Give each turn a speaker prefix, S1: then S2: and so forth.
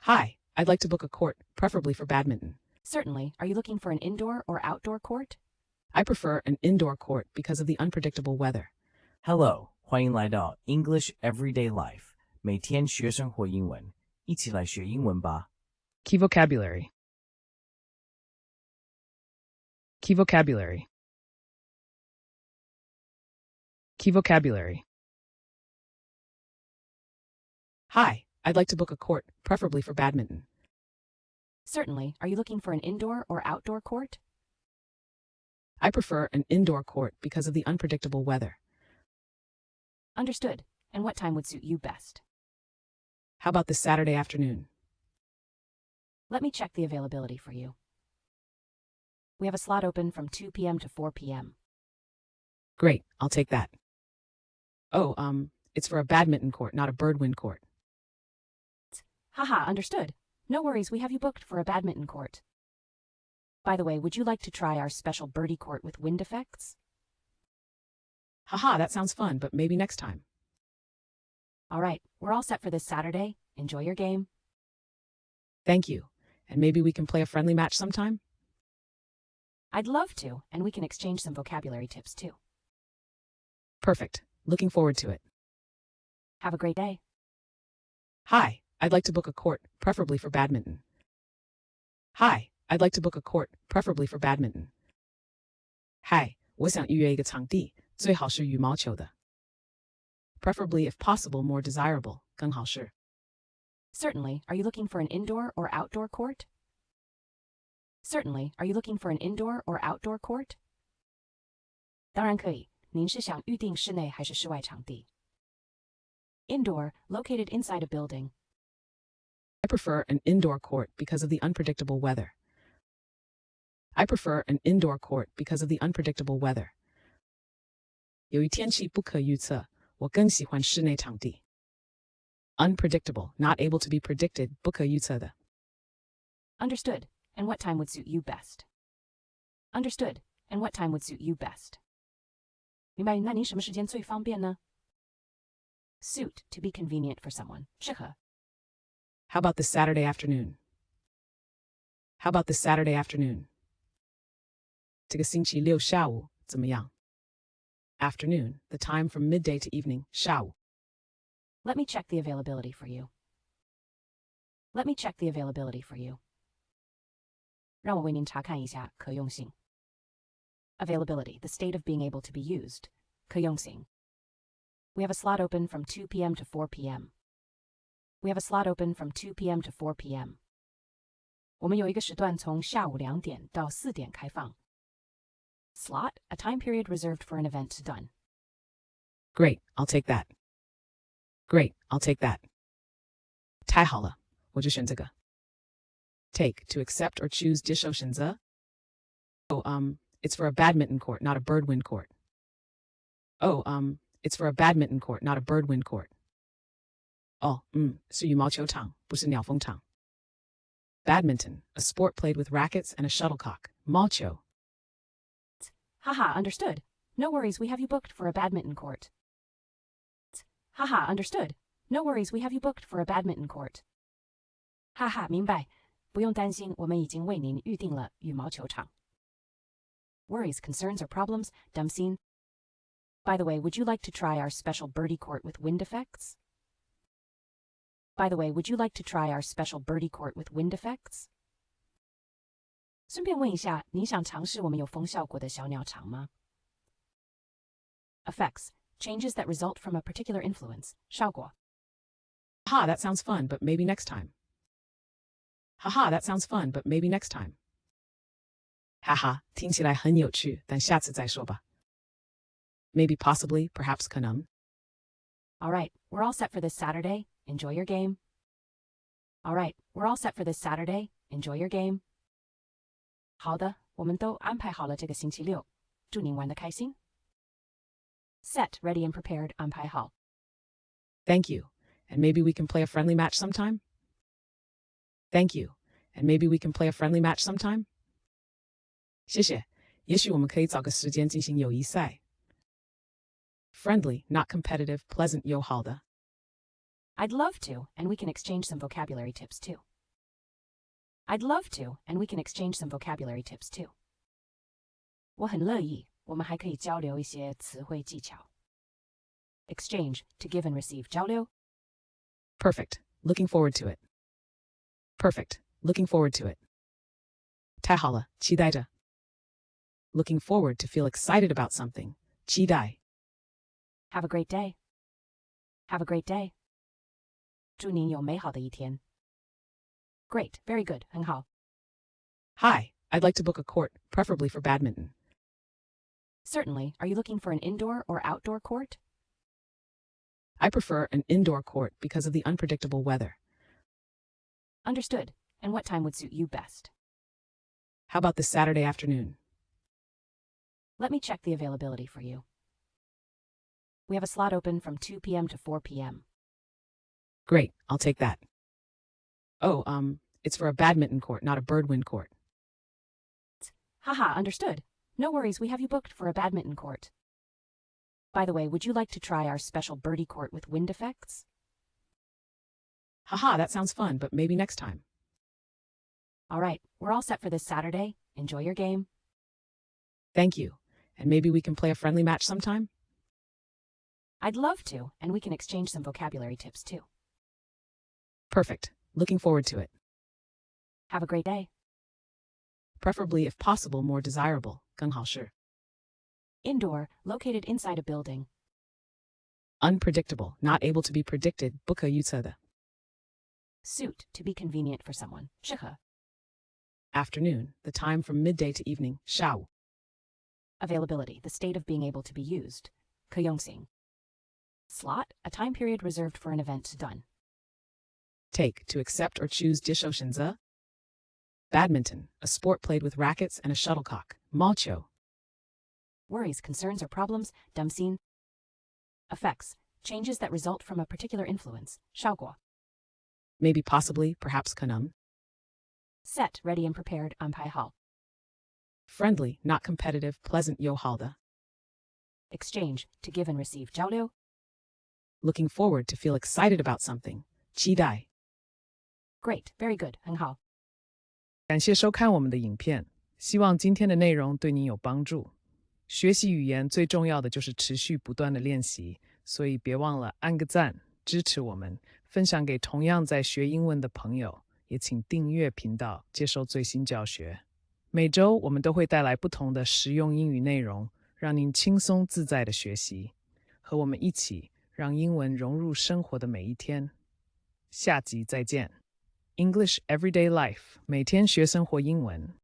S1: Hi, I'd like to book a court, preferably for badminton.
S2: Certainly. Are you looking for an indoor or outdoor court?
S1: I prefer an indoor court because of the unpredictable weather.
S3: Hello， 欢迎来到 English Everyday Life， 每天学生活英文，一起来学英文吧。
S1: Key vocabulary. Key vocabulary. Key vocabulary. Hi, I'd like to book a court, preferably for badminton.
S2: Certainly. Are you looking for an indoor or outdoor court?
S1: I prefer an indoor court because of the unpredictable weather.
S2: Understood. And what time would suit you best?
S1: How about this Saturday afternoon?
S2: Let me check the availability for you. We have a slot open from 2 p.m. to 4 p.m.
S1: Great, I'll take that. Oh, it's for a badminton court, not a birdwind court.
S2: Haha, understood. No worries, we have you booked for a badminton court. By the way, would you like to try our special birdie court with wind effects?
S1: Haha, that sounds fun, but maybe next time.
S2: All right, we're all set for this Saturday. Enjoy your game.
S1: Thank you. And maybe we can play a friendly match sometime?
S2: I'd love to, and we can exchange some vocabulary tips too.
S1: Perfect. Looking forward to it.
S2: Have a great day.
S1: Hi, I'd like to book a court, preferably for badminton. Hi, I'd like to book a court, preferably for badminton. Hi, 我想预约一个场地，最好是羽毛球的。Preferably, if possible, more desirable, 更好是。
S2: Certainly. Are you looking for an indoor or outdoor court? Certainly. Are you looking for an indoor or outdoor court? 当然可以。您是想预定室内还是室外场地？ Indoor, located inside a building.
S1: I prefer an indoor court because of the unpredictable weather. I prefer an indoor court because of the unpredictable weather. 由于天气不可预测，我更喜欢室内场地。Unpredictable, not able to be predicted, 不可预测的。
S2: Understood. And what time would suit you best? Understood. And what time would suit you best? 明白，那您什么时间最方便呢？ Suit, to be convenient for someone. 适合。
S1: How about this Saturday afternoon? How about this Saturday afternoon? 这个星期六下午怎么样？ Afternoon, the time from midday to evening, 下午。
S2: Let me check the availability for you. Let me check the availability for you. 让我为您查看一下可用性。Availability, the state of being able to be used. 可用性。We have a slot open from 2 p.m. to 4 p.m. We have a slot open from 2 p.m. to 4 p.m. 我们有一个时段从下午2点到4点开放。Slot, a time period reserved for an event done.
S1: Great, I'll take that. Great, I'll take that. 太好了，我就选这个。Take, to accept or choose 接受选择。Oh, it's for a badminton court, not a birdwind court. Oh, it's for a badminton court, not a birdwind court. 哦，是羽毛球场，不是鸟风场。Badminton, a sport played with rackets and a shuttlecock. 毛球。
S2: Haha, understood. No worries, we have you booked for a badminton court. Haha, understood. No worries, we have you booked for a badminton court. 哈哈，明白。不用担心，我们已经为您预定了羽毛球场。Worries, concerns, or problems, 担心。By the way, would you like to try our special birdie court with wind effects? By the way, would you like to try our special birdie court with wind effects? 顺便问一下，您想尝试我们有风效果的小鸟场吗？ Effects, changes that result from a particular influence. 效果。
S1: Haha, that sounds fun, but maybe next time. Haha, that sounds fun, but maybe next time. 哈哈，听起来很有趣，但下次再说吧。Maybe, possibly, perhaps 可能。
S2: All right, we're all set for this Saturday. Enjoy your game. All right, we're all set for this Saturday. Enjoy your game. 好的，我们都安排好了这个星期六，祝您玩得开心。Set, ready and prepared, 安排好。
S1: Thank you. And maybe we can play a friendly match sometime? Thank you. And maybe we can play a friendly match sometime? 谢谢，也许我们可以找个时间进行友谊赛。Friendly, not competitive, pleasant, 友好的。
S2: I'd love to, and we can exchange some vocabulary tips too. I'd love to, and we can exchange some vocabulary tips too. 我很乐意，我们还可以交流一些词汇技巧。Exchange, to give and receive 交流。
S1: Perfect. Looking forward to it. Perfect. Looking forward to it. 太好了，期待着。Looking forward to feel excited about something. 期待。
S2: Have a great day. Have a great day. 祝您有美好的一天。Great, very good, 很好。
S1: Hi, I'd like to book a court, preferably for badminton.
S2: Certainly, are you looking for an indoor or outdoor court?
S1: I prefer an indoor court because of the unpredictable weather.
S2: Understood. And what time would suit you best?
S1: How about this Saturday afternoon?
S2: Let me check the availability for you. We have a slot open from 2 p.m. to 4 p.m.
S1: Great, I'll take that. Oh, it's for a badminton court, not a birdwind court.
S2: Haha, understood. No worries, we have you booked for a badminton court. By the way, would you like to try our special birdie court with wind effects?
S1: Haha, that sounds fun, but maybe next time.
S2: All right, we're all set for this Saturday. Enjoy your game.
S1: Thank you. And maybe we can play a friendly match sometime?
S2: I'd love to, and we can exchange some vocabulary tips too.
S1: Perfect. Looking forward to it.
S2: Have a great day.
S1: Preferably, if possible, more desirable. 更好是
S2: Indoor, located inside a building.
S1: Unpredictable, not able to be predicted. 不可预测的
S2: Suit, to be convenient for someone. 适合
S1: Afternoon, the time from midday to evening. 下午
S2: Availability, the state of being able to be used. 可用性 Slot, a time period reserved for an event done.
S1: Take, to accept or choose 接受选择 Badminton, a sport played with rackets and a shuttlecock. 毛球
S2: Worries, concerns, or problems. 担心 Effects, changes that result from a particular influence. 效果
S1: Maybe, possibly, perhaps 可能
S2: Set, ready and prepared. 安排好
S1: Friendly, not competitive, pleasant 友好的
S2: Exchange, to give and receive. 交流
S1: Looking forward to feel excited about something. 期待
S2: Great, very good. 很好
S3: 感谢收看我们的影片，希望今天的内容对您有帮助。学习语言最重要的就是持续不断的练习，所以别忘了按个赞，支持我们，分享给同样在学英文的朋友，也请订阅频道，接受最新教学。每周我们都会带来不同的实用英语内容，让您轻松自在的学习，和我们一起让英文融入生活的每一天。下集再见。English Everyday Life，每天学生活英文。